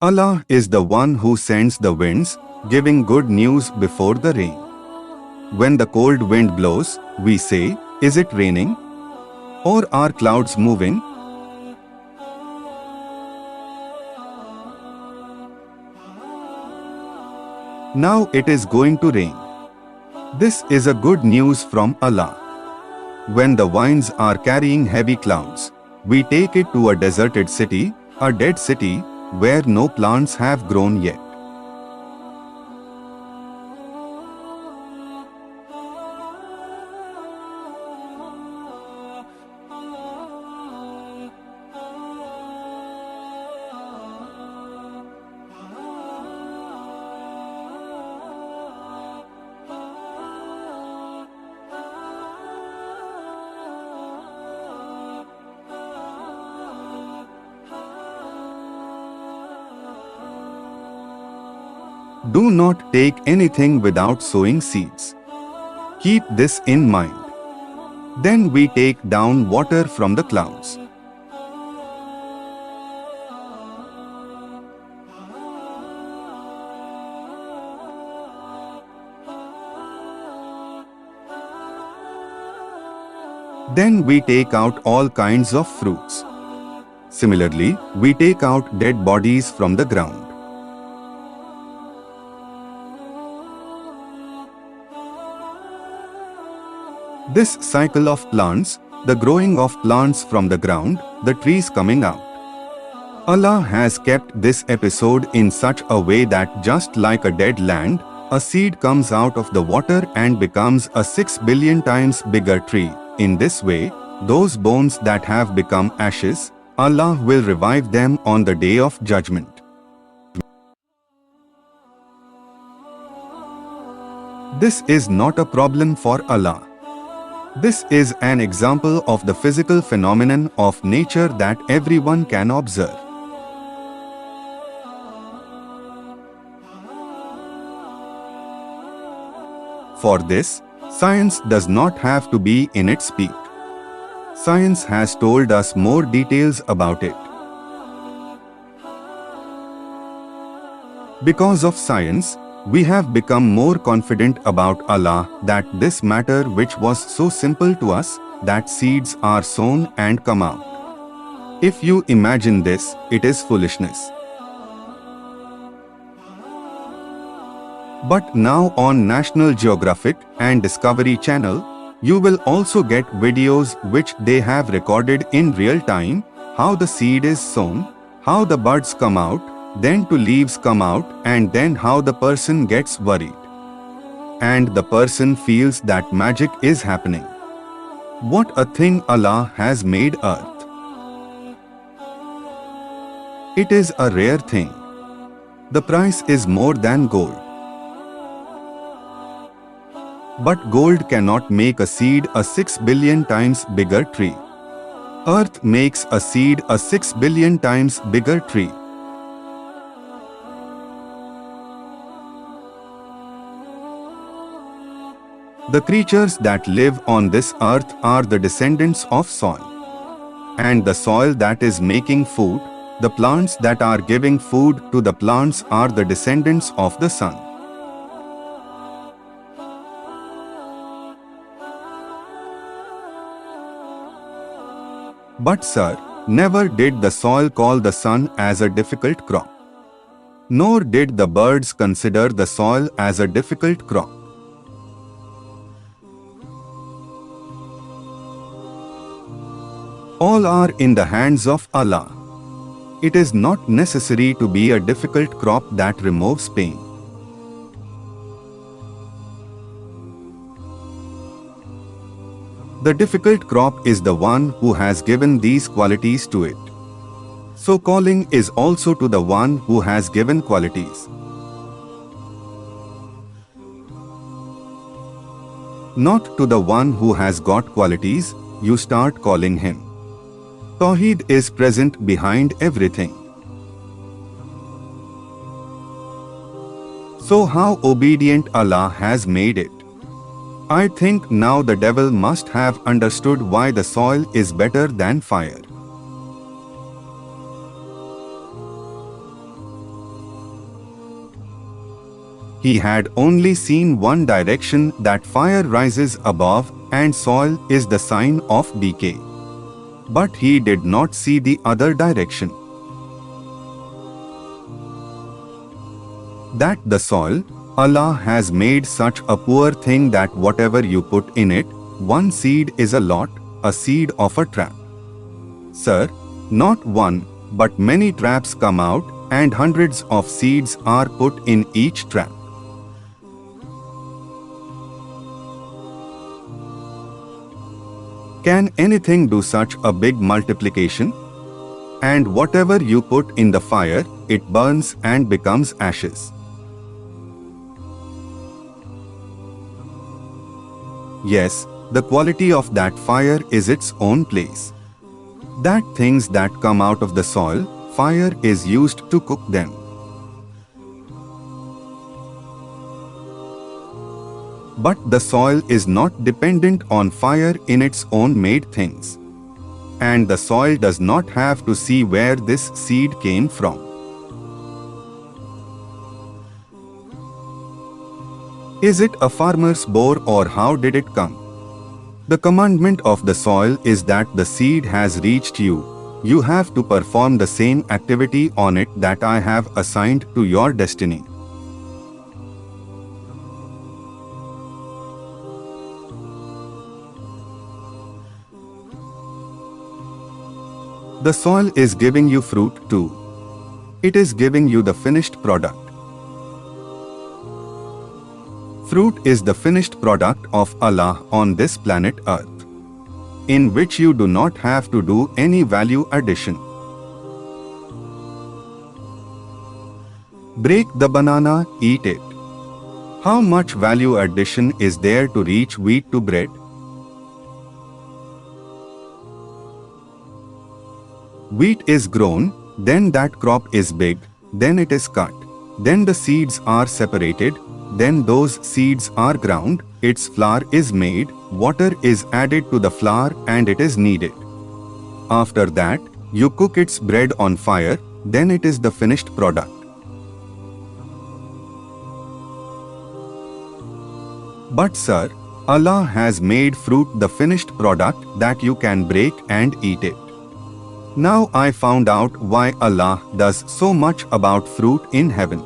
Allah is the one who sends the winds, giving good news before the rain. When the cold wind blows, we say, "Is it raining? Or are clouds moving?" Now it is going to rain. This is a good news from Allah. When the winds are carrying heavy clouds, we take it to a deserted city, a dead city, where no plants have grown yet. Do not take anything without sowing seeds. Keep this in mind. Then we take down water from the clouds. Then we take out all kinds of fruits. Similarly, we take out dead bodies from the ground. This cycle of plants, the growing of plants from the ground, the trees coming out. Allah has kept this episode in such a way that just like a dead land, a seed comes out of the water and becomes a 6 billion times bigger tree. In this way, those bones that have become ashes, Allah will revive them on the day of judgment. This is not a problem for Allah. This is an example of the physical phenomenon of nature that everyone can observe. For this, science does not have to be in its peak. Science has told us more details about it. Because of science, we have become more confident about Allah that this matter which was so simple to us, that seeds are sown and come out. If you imagine this, it is foolishness. But now on National Geographic and Discovery Channel, you will also get videos which they have recorded in real time, how the seed is sown, how the buds come out, then two leaves come out, and then how the person gets worried. And the person feels that magic is happening. What a thing Allah has made earth. It is a rare thing. The price is more than gold. But gold cannot make a seed a 6 billion times bigger tree. Earth makes a seed a 6 billion times bigger tree. The creatures that live on this earth are the descendants of soil. And the soil that is making food, the plants that are giving food to the plants are the descendants of the sun. But sir, never did the soil call the sun as a difficult crop. Nor did the birds consider the soil as a difficult crop. All are in the hands of Allah. It is not necessary to be a difficult crop that removes pain. The difficult crop is the one who has given these qualities to it. So calling is also to the one who has given qualities. Not to the one who has got qualities, you start calling him. Tawheed is present behind everything. So how obedient Allah has made it. I think now the devil must have understood why the soil is better than fire. He had only seen one direction, that fire rises above and soil is the sign of decay. But he did not see the other direction. That the soil, Allah has made such a poor thing that whatever you put in it, one seed is a lot, a seed of a trap. Sir, not one, but many traps come out, and hundreds of seeds are put in each trap. Can anything do such a big multiplication? And whatever you put in the fire, it burns and becomes ashes. Yes, the quality of that fire is its own place. That things that come out of the soil, fire is used to cook them. But the soil is not dependent on fire in its own made things. And the soil does not have to see where this seed came from. Is it a farmer's bore, or how did it come? The commandment of the soil is that the seed has reached you. You have to perform the same activity on it that I have assigned to your destiny. The soil is giving you fruit too. It is giving you the finished product. Fruit is the finished product of Allah on this planet Earth, in which you do not have to do any value addition. Break the banana, eat it. How much value addition is there to reach wheat to bread? Wheat is grown, then that crop is big, then it is cut, then the seeds are separated, then those seeds are ground, its flour is made, water is added to the flour and it is kneaded. After that, you cook its bread on fire, then it is the finished product. But sir, Allah has made fruit the finished product that you can break and eat it. Now I found out why Allah does so much about fruit in heaven.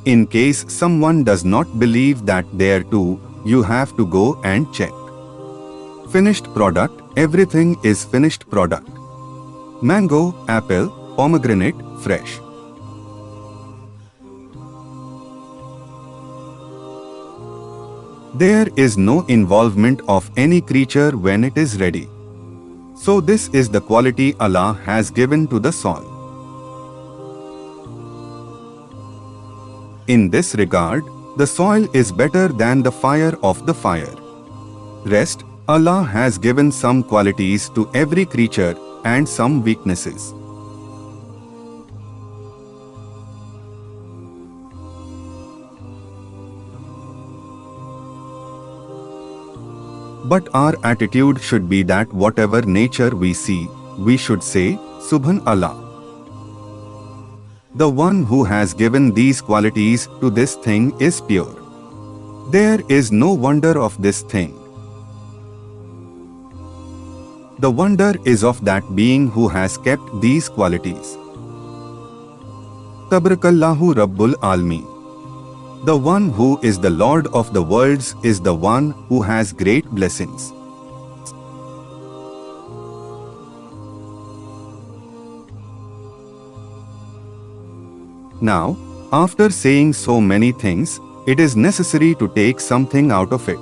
In case someone does not believe that there too, you have to go and check. Finished product, everything is finished product. Mango, apple, pomegranate, fresh. There is no involvement of any creature when it is ready. So this is the quality Allah has given to the soil. In this regard, the soil is better than the fire of the fire. Rest, Allah has given some qualities to every creature and some weaknesses. But our attitude should be that whatever nature we see, we should say, Subhanallah. The one who has given these qualities to this thing is pure. There is no wonder of this thing. The wonder is of that being who has kept these qualities. Tabarakallahu Rabbul Almeen. The one who is the Lord of the worlds is the one who has great blessings. Now, after saying so many things, it is necessary to take something out of it.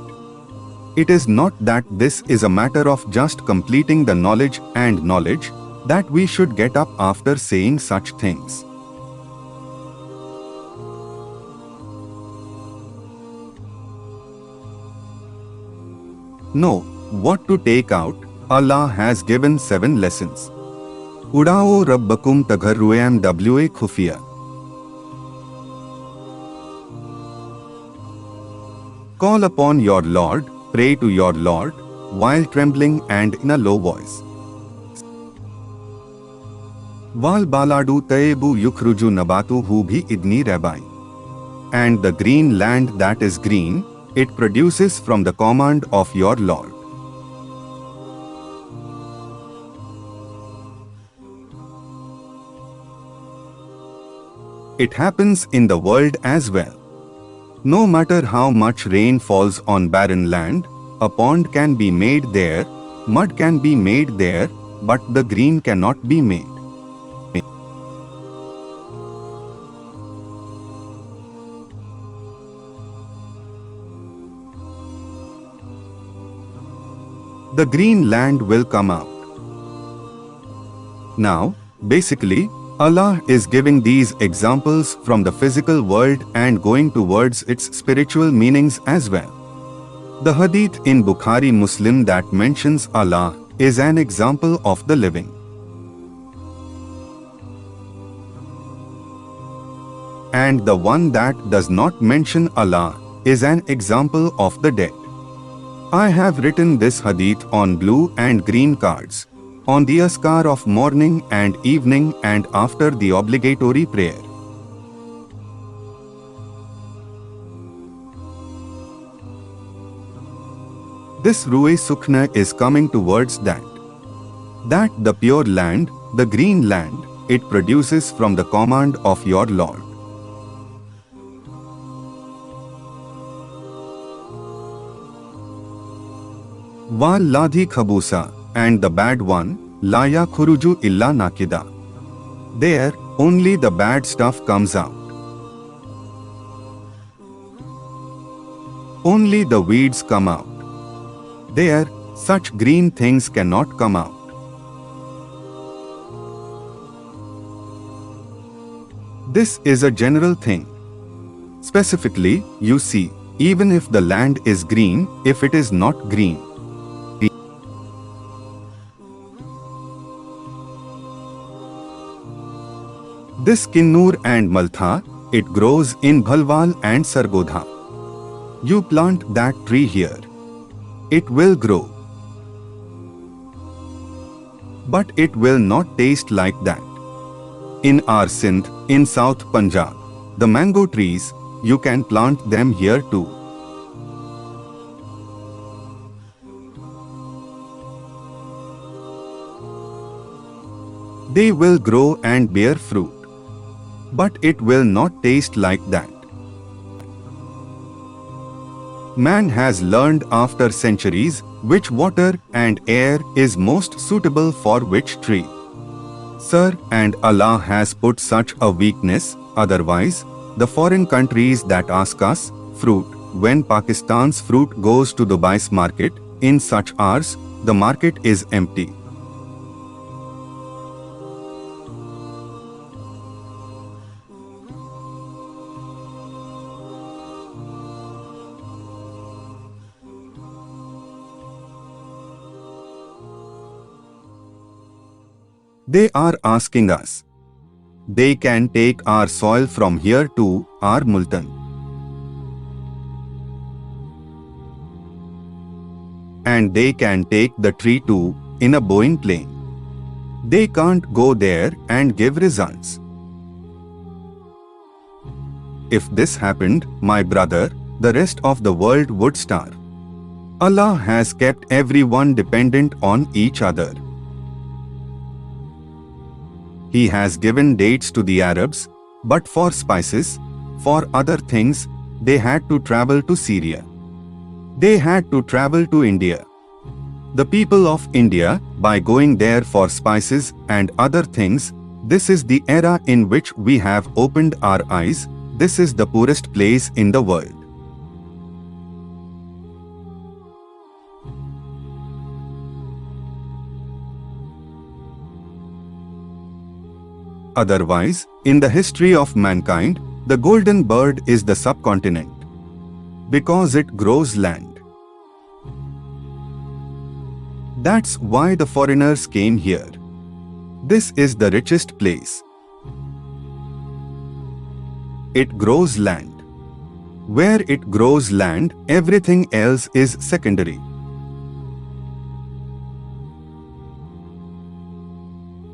It is not that this is a matter of just completing the knowledge and knowledge, that we should get up after saying such things. No, what to take out, Allah has given 7 lessons. Udao Rabbakum Tagharruam Wa Khufiya. Call upon your Lord, pray to your Lord, while trembling and in a low voice. Val baladu taebu yukruju nabatu hu bhi idni rabai. And the green land that is green, it produces from the command of your Lord. It happens in the world as well. No matter how much rain falls on barren land, a pond can be made there, mud can be made there, but the green cannot be made. The green land will come out. Now, basically, Allah is giving these examples from the physical world and going towards its spiritual meanings as well. The hadith in Bukhari Muslim that mentions Allah is an example of the living. And the one that does not mention Allah is an example of the dead. I have written this hadith on blue and green cards, on the askar of morning and evening and after the obligatory prayer. This Ruhe Sukhna is coming towards that. That the pure land, the green land, it produces from the command of your Lord. Wal ladhi khabusa, and the bad one, laya khuruju illa nakida. There, only the bad stuff comes out. Only the weeds come out. There, such green things cannot come out. This is a general thing. Specifically, you see, even if the land is green, if it is not green, this Kinnur and Maltha, it grows in Bhalwal and Sargodha. You plant that tree here. It will grow. But it will not taste like that. In our Sindh, in South Punjab, the mango trees, you can plant them here too. They will grow and bear fruit. But it will not taste like that. Man has learned after centuries which water and air is most suitable for which tree. Sir, and Allah has put such a weakness, otherwise, the foreign countries that ask us, fruit, when Pakistan's fruit goes to Dubai's market, in such hours, the market is empty. They are asking us. They can take our soil from here to our Multan. And they can take the tree too in a bowing plain. They can't go there and give results. If this happened, my brother, the rest of the world would starve. Allah has kept everyone dependent on each other. He has given dates to the Arabs, but for spices, for other things, they had to travel to Syria. They had to travel to India. The people of India, by going there for spices and other things, this is the era in which we have opened our eyes. This is the poorest place in the world. Otherwise, in the history of mankind, the golden bird is the subcontinent, because it grows land. That's why the foreigners came here. This is the richest place. It grows land. Where it grows land, everything else is secondary.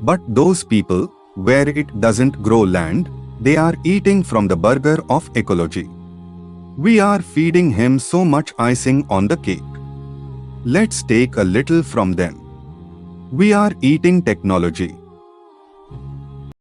But those people, where it doesn't grow land, they are eating from the burger of ecology. We are feeding him so much icing on the cake. Let's take a little from them. We are eating technology.